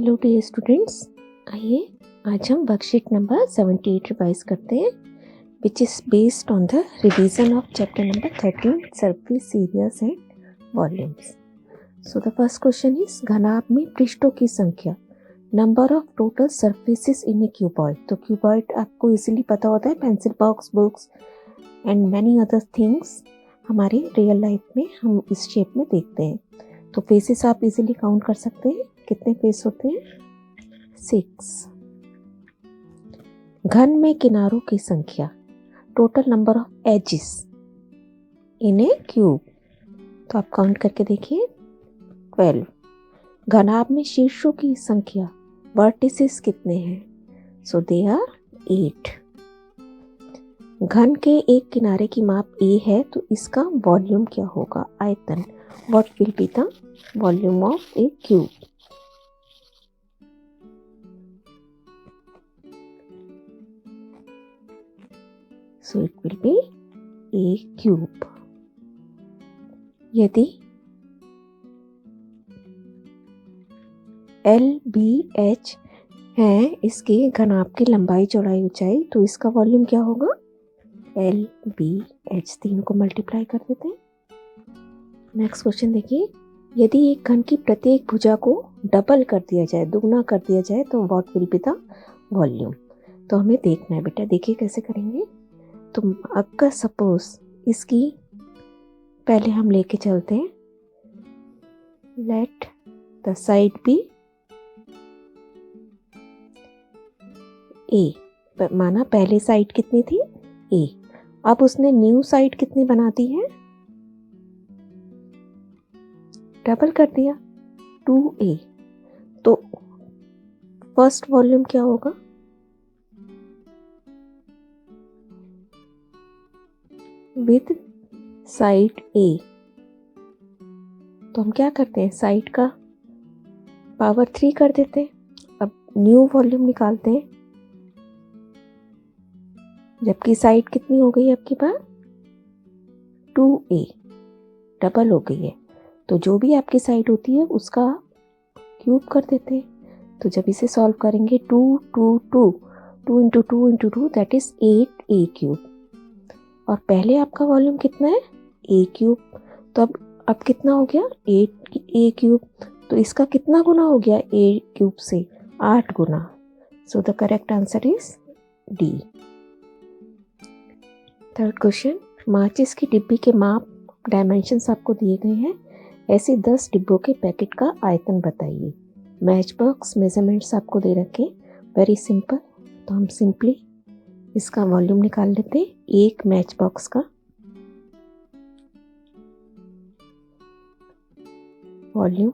Hello dear students, आइए आज हम वर्कशीट नंबर 78 रिवाइज करते हैं which is based on the revision of chapter number 13 surface areas and volumes. So the first question is घनाभ में पृष्ठों की संख्या, number of total surfaces in a cuboid. तो क्यूबॉइड आपको इजीली पता होता है, pencil box, books and many other things हमारे रियल लाइफ में हम इस शेप में देखते हैं। तो फेसेस आप इजीली काउंट कर सकते हैं, कितने फेस होते हैं? 6। घन में किनारों की संख्या, total number of edges in a cube. तो आप काउंट करके देखिए 12। घनाभ में शीर्षों की संख्या, वर्टिसेस कितने हैं? सो दे आर 8। घन के एक किनारे की माप a है तो इसका वॉल्यूम क्या होगा? आयतन। What will be the volume of A cube? So it will be a cube. यदि LBH है इसके घनाभ की लंबाई, चौड़ाई, ऊंचाई, तो इसका वॉल्यूम क्या होगा? LBH। तीनों को मल्टीप्लाई कर देते हैं। नेक्स्ट क्वेश्चन देखिए, यदि एक घन की प्रत्येक भुजा को डबल कर दिया जाए, दुगना कर दिया जाए, तो what will be the volume? तो हमें देखना है बेटा, देखिए कैसे करेंगे। तो अगर सपोज इसकी पहले हम लेके चलते हैं, लेट द साइड बी ए। माना पहले साइड कितनी थी? ए। अब उसने न्यू साइड कितनी बना दी है? डबल कर दिया, 2a। तो फर्स्ट वॉल्यूम क्या होगा? With side A। तो हम क्या करते हैं, साइड का पावर 3 कर देते हैं। अब न्यू वॉल्यूम निकालते हैं, जबकि साइड कितनी हो गई आपकी बार? 2a, डबल हो गई है। तो जो भी आपकी साइड होती है उसका क्यूब कर देते हैं। तो जब इसे सॉल्व करेंगे, 2 2 2 2 into 2 into 2 that is 8a cube. और पहले आपका वॉल्यूम कितना है? a cube. तो अब कितना हो गया? 8a cube. तो इसका कितना गुना हो गया a क्यूब से? 8 गुना। So the correct answer is D. Third question, माचिस की डिब्बी के माप, डायमेंशंस आपको दिए गए हैं। ऐसे 10 डिब्बों के पैकेट का आयतन बताइए। मैच बॉक्स मेजरमेंट्स आपको दे रखे, वेरी सिंपल। तो हम सिंपली इसका वॉल्यूम निकाल लेते हैं। एक मैच बॉक्स का वॉल्यूम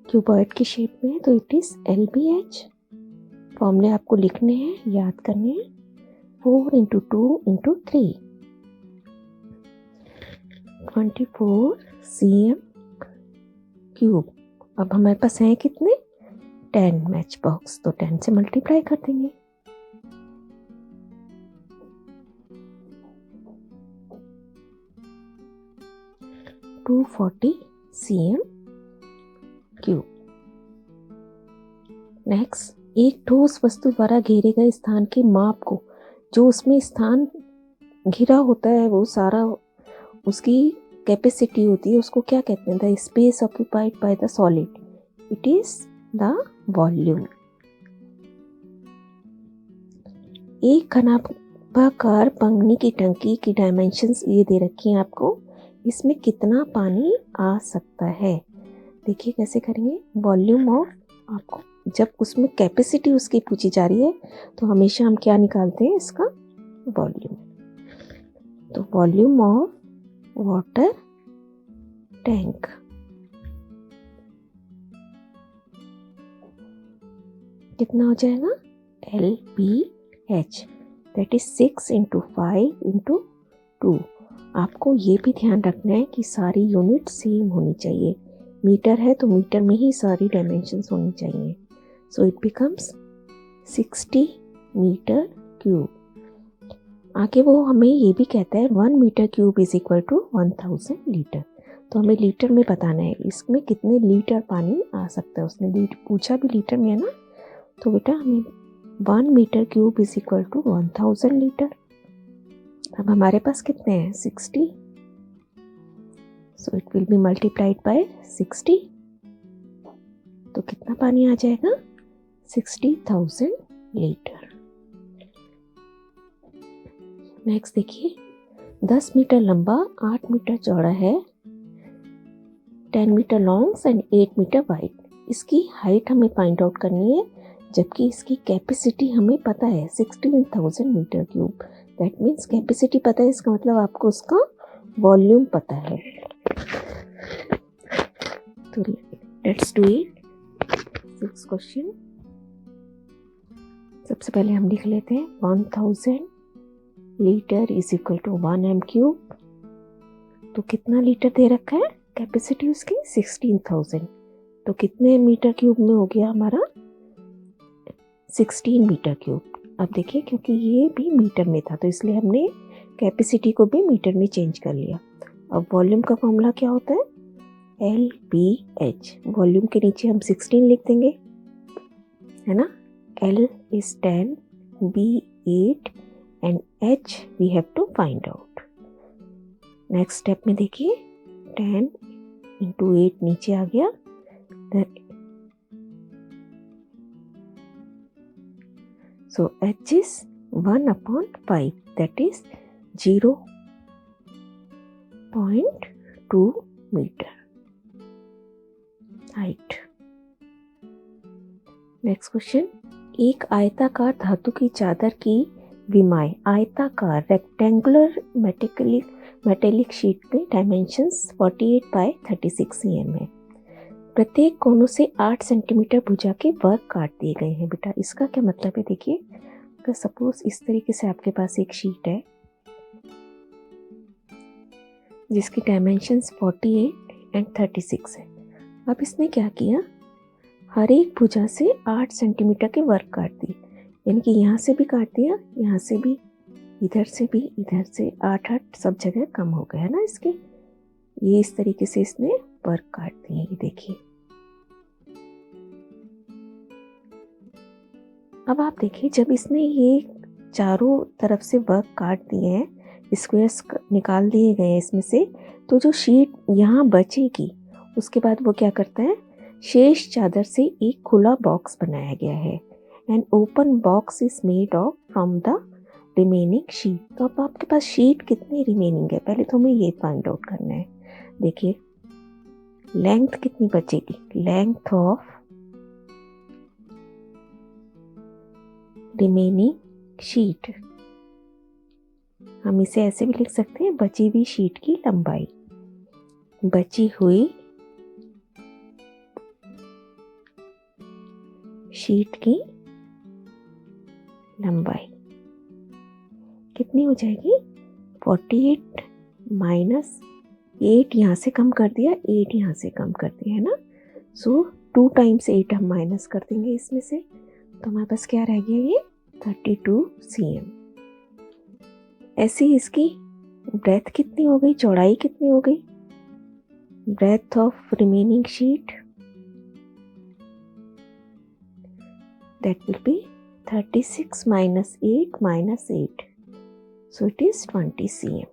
क्यूबॉइड की शेप में है, तो इट इज LBH। फॉर्मूले आपको लिखने हैं, याद करने हैं। 4 इंटू 2 इंटू 3, 24 cm क्यूब। अब हमारे पास हैं कितने? 10 मैच बॉक्स, तो 10 से मल्टीप्लाई कर देंगे। टू 40 cm क्यूब। नेक्स्ट, एक ठोस वस्तु द्वारा घेरे गए स्थान के माप को, जो उसमें स्थान घिरा होता है वो सारा, उसकी कैपेसिटी होती है, उसको क्या कहते हैं? The space occupied by the solid, it is the volume. एक घनाभाकार पंगनी की टंकी की डायमेंशंस ये दे रखी हैं आपको, इसमें कितना पानी आ सकता है? देखिए कैसे करेंगे। वॉल्यूम ऑफ, आपको जब उसमें कैपेसिटी उसकी पूछी जा रही है तो हमेशा हम क्या निकालते हैं? इसका वॉल्यूम। तो वॉल्यूम ऑफ वाटर टैंक, कितना हो जाएगा? LBH, that is 6 into 5 into 2। आपको ये भी ध्यान रखना है कि सारी यूनिट सेम होनी चाहिए। मीटर है तो मीटर में ही सारी डायमेंशंस होनी चाहिए। So it becomes 60 metre cube. आगे वो हमें ये भी कहता है 1 metre cube is equal to 1000 litre. तो हमें लीटर में बताना है इसमें कितने लीटर पानी आ सकता है। उसने पूछा भी लीटर में है ना, तो बेटा हमें 1 metre cube is equal to 1000 litre. अब हमारे पास कितने हैं 60, so it will be multiplied by 60। तो कितना पानी आ जाएगा 60,000 लीटर। नेक्स्ट देखिए 10 मीटर लंबा 8 मीटर चौड़ा है, 10 metre long and 8 metre wide. इसकी हाइट हमें फाइंड आउट करनी है, जबकि इसकी कैपेसिटी हमें पता है 16,000 metre cube. That means capacity पता है, इसका मतलब आपको उसका वॉल्यूम पता है। तो लेट्स डू इट। 6 क्वेश्चन। सबसे पहले हम लिख लेते हैं 1000 litre is equal to 1 M cube. तो कितना लीटर दे रखा है, कैपेसिटी उसकी 16,000। तो कितने मीटर क्यूब में हो गया हमारा 16 मीटर क्यूब। अब देखिए क्योंकि ये भी मीटर में था तो इसलिए हमने कैपेसिटी को भी मीटर में चेंज कर लिया। अब वॉल्यूम का फॉर्मूला क्या होता है LBH। वॉल्यूम के नीचे हम 16 लिख देंगे, है ना। L is 10, B 8 and H we have to find out। Next step में देखिए 10 into 8 नीचे आ गया, so H is 1/5, that is 0.2 metre height. Next question, एक आयताकार धातु की चादर की विमाएं आयताकार रेक्टेंगुलर मेटेलिक शीट में डायमेंशंस 48 बाय 36 cm है। प्रत्येक कोनों से 8 सेंटीमीटर भुजा के वर्ग काट दिए गए हैं। बेटा इसका क्या मतलब है, देखिए अगर सपोज इस तरीके से आपके पास एक शीट है जिसकी डायमेंशंस 48 एंड 36 है। अब इसने क्या किया, हर एक भुजा से 8 सेंटीमीटर के वर्ग काट दिए, यानी कि यहाँ से भी काट दिया, यहाँ से भी, इधर से भी, इधर से 8 सब जगह कम हो गया है ना इसके। ये इस तरीके से इसने वर्ग काट दिए। ये देखिए अब आप देखिए जब इसने ये चारों तरफ से वर्ग काट दिए हैं, स्क्वायर्स निकाल दिए गए हैं इसमें से, तो जो शीट यहाँ बचेगी उसके बाद वो क्या करता है, शेष चादर से एक खुला बॉक्स बनाया गया है। An open box is made of from the remaining sheet. तो अब आपके पास शीट कितनी रिमेनिंग है, पहले तो हमें ये फाइंड आउट करना है। देखिए लेंथ कितनी बचेगी, लेंथ ऑफ रिमेनिंग शीट, हम इसे ऐसे भी लिख सकते हैं बची हुई शीट की लंबाई। बची हुई शीट की लंबाई कितनी हो जाएगी 48 माइनस 8 यहाँ से कम कर दिया, 8 यहाँ से कम कर दिया, है ना। सो 2 टाइम्स 8 हम माइनस कर देंगे इसमें से, तो हमारे पास क्या रह गया ये 32 cm। ऐसी इसकी ब्रेथ कितनी हो गई, चौड़ाई कितनी हो गई, breadth of remaining sheet that will be 36 minus 8 minus 8, so it is 20 cm।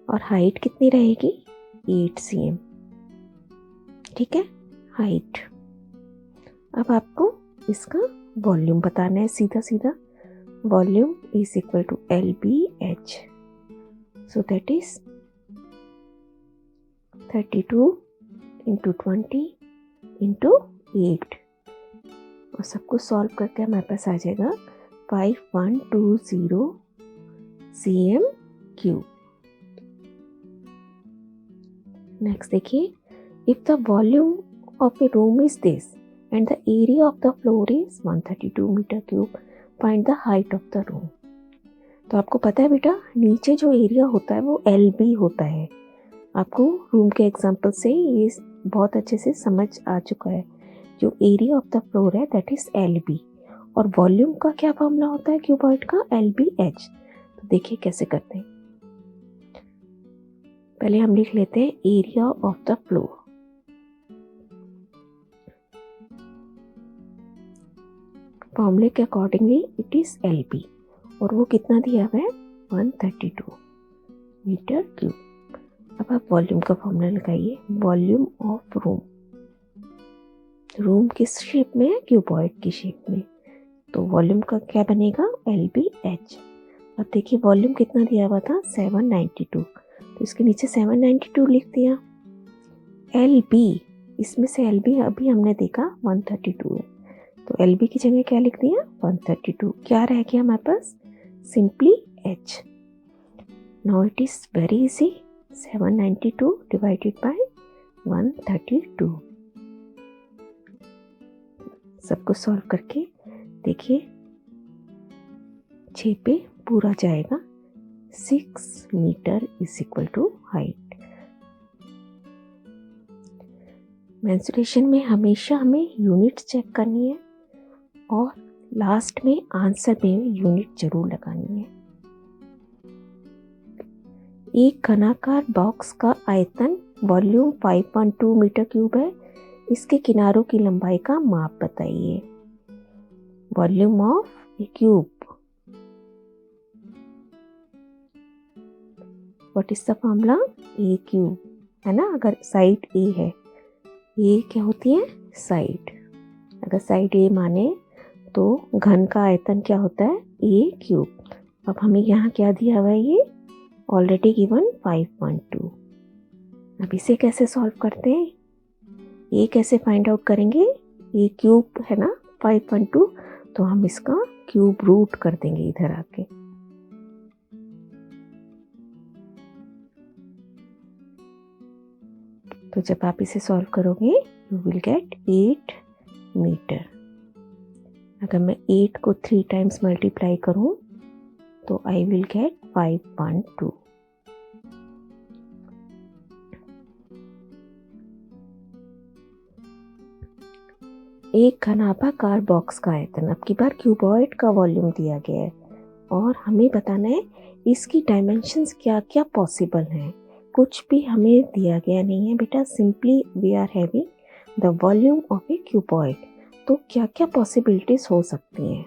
और हाइट कितनी रहेगी 8 cm, ठीक है हाइट। अब आपको इसका वॉल्यूम बताना है सीधा सीधा। Volume is equal to LBH, so that is 32 into 20 into 8, और सबको सॉल्व करके हमारे पास आ जाएगा 5120 cm क्यूब। नेक्स्ट देखिए, if the volume of a room is this and the area of the floor is 132 metre cube, find the height of the room. तो आपको पता है बेटा नीचे जो एरिया होता है वो LB होता है। आपको रूम के एग्जाम्पल से ये बहुत अच्छे से समझ आ चुका है। जो एरिया ऑफ द फ्लोर है दैट इज LB, और वॉल्यूम का क्या फॉर्मूला होता है क्यूबॉइड का LBH। तो देखिए कैसे करते हैं, पहले हम लिख लेते हैं एरिया ऑफ द फ्लोर। फॉर्मूले के अकॉर्डिंगली इट इज LB और वो कितना दिया हुआ है 132 मीटर क्यूब। अब आप वॉल्यूम का फॉर्मूला लगाइए। वॉल्यूम ऑफ रूम, रूम किस शेप में है, क्यूबॉइड की शेप में, तो वॉल्यूम का क्या बनेगा LBH। अब देखिए वॉल्यूम कितना दिया हुआ था 792, तो इसके नीचे 792 लिख दिया। LB, इसमें से LB अभी हमने देखा 132 है, तो LB की जगह क्या लिख दिया 132। क्या रह गया हमारे पास, simply H। Now it is very easy, 792 divided by 132। सबको सॉल्व करके देखिए 6 पे पूरा जाएगा। 6 metre is equal to height. Mensuration में हमेशा हमें यूनिट्स चेक करनी है और लास्ट में आंसर में यूनिट जरूर लगानी है। एक घनाकार बॉक्स का आयतन वॉल्यूम 5.2 मीटर क्यूब है। इसके किनारों की लंबाई का माप बताइए। Volume of A cube, what is the formula, A cube है ना। अगर साइड ए है, ए क्या होती है साइड, अगर साइड ए माने तो घन का आयतन क्या होता है ए क्यूब। अब हमें यहाँ क्या दिया हुआ है, ये ऑलरेडी गिवन 5.2। अब इसे कैसे सॉल्व करते हैं, ए कैसे फाइंड आउट करेंगे, ए क्यूब है ना 5.2, तो हम इसका क्यूब रूट कर देंगे इधर आके। तो जब आप इसे सॉल्व करोगे यू विल गेट 8 मीटर। अगर मैं 8 को 3 टाइम्स मल्टीप्लाई करूं तो आई विल गेट 5.2। एक घनाभाकार बॉक्स का आयतन, अब की बार क्यूबॉइड का वॉल्यूम दिया गया है और हमें बताना है इसकी डायमेंशंस क्या क्या पॉसिबल हैं। कुछ भी हमें दिया गया नहीं है बेटा, simply we are having the volume of a cuboid. तो क्या क्या पॉसिबिलिटीज हो सकती हैं,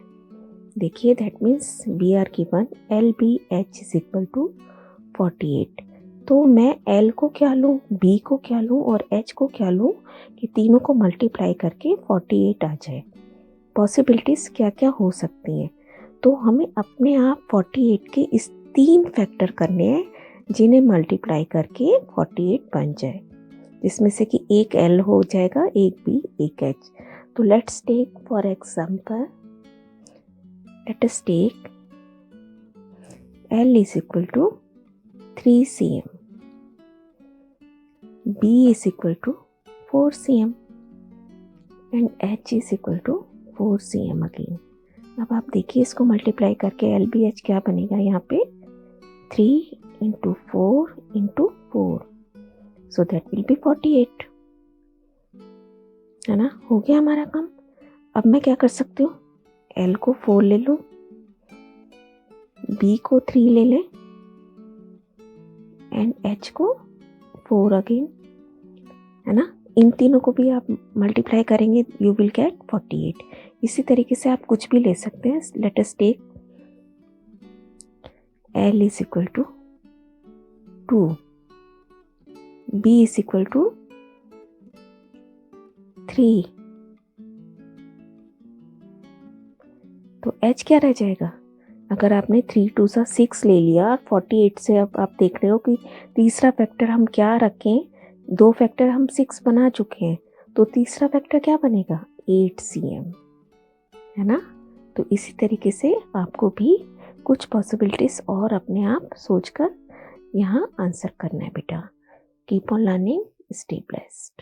देखिए that means we are given LBH is equal to 48। तो मैं L को क्या लूँ, B को क्या लूँ और H को क्या लूँ कि तीनों को मल्टीप्लाई करके 48 आ जाए। पॉसिबिलिटीज क्या क्या हो सकती हैं, तो हमें अपने आप 48 के इस 3 फैक्टर करने हैं जिन्हें मल्टीप्लाई करके 48 बन जाए, जिसमें से कि एक L हो जाएगा, एक B, एक H। तो let's take for example, let us take L is equal to 3 cm, B is equal to 4 cm and H is equal to 4 cm again। अब आप देखिए इसको मल्टीप्लाई करके LBH क्या बनेगा, यहाँ पे 3 into 4 into 4, so that will be 48 है ना। हो गया हमारा काम। अब मैं क्या कर सकती हूँ, L को 4 ले लूँ, B को 3 ले लें एंड H को 4 अगेन, है ना। इन तीनों को भी आप मल्टीप्लाई करेंगे यू विल गेट 48। इसी तरीके से आप कुछ भी ले सकते हैं। Let us take L is equal to 2, B is equal to 3, तो H क्या रह जाएगा। अगर आपने 3 2 सा 6 ले लिया और 48 से अब आप देख रहे हो कि तीसरा फैक्टर हम क्या रखें, 2 फैक्टर हम 6 बना चुके हैं, तो तीसरा फैक्टर क्या बनेगा 8 cm, है ना। तो इसी तरीके से आपको भी कुछ पॉसिबिलिटीज और अपने आप सोचकर यहाँ आंसर करना है बेटा। Keep on learning, stay blessed.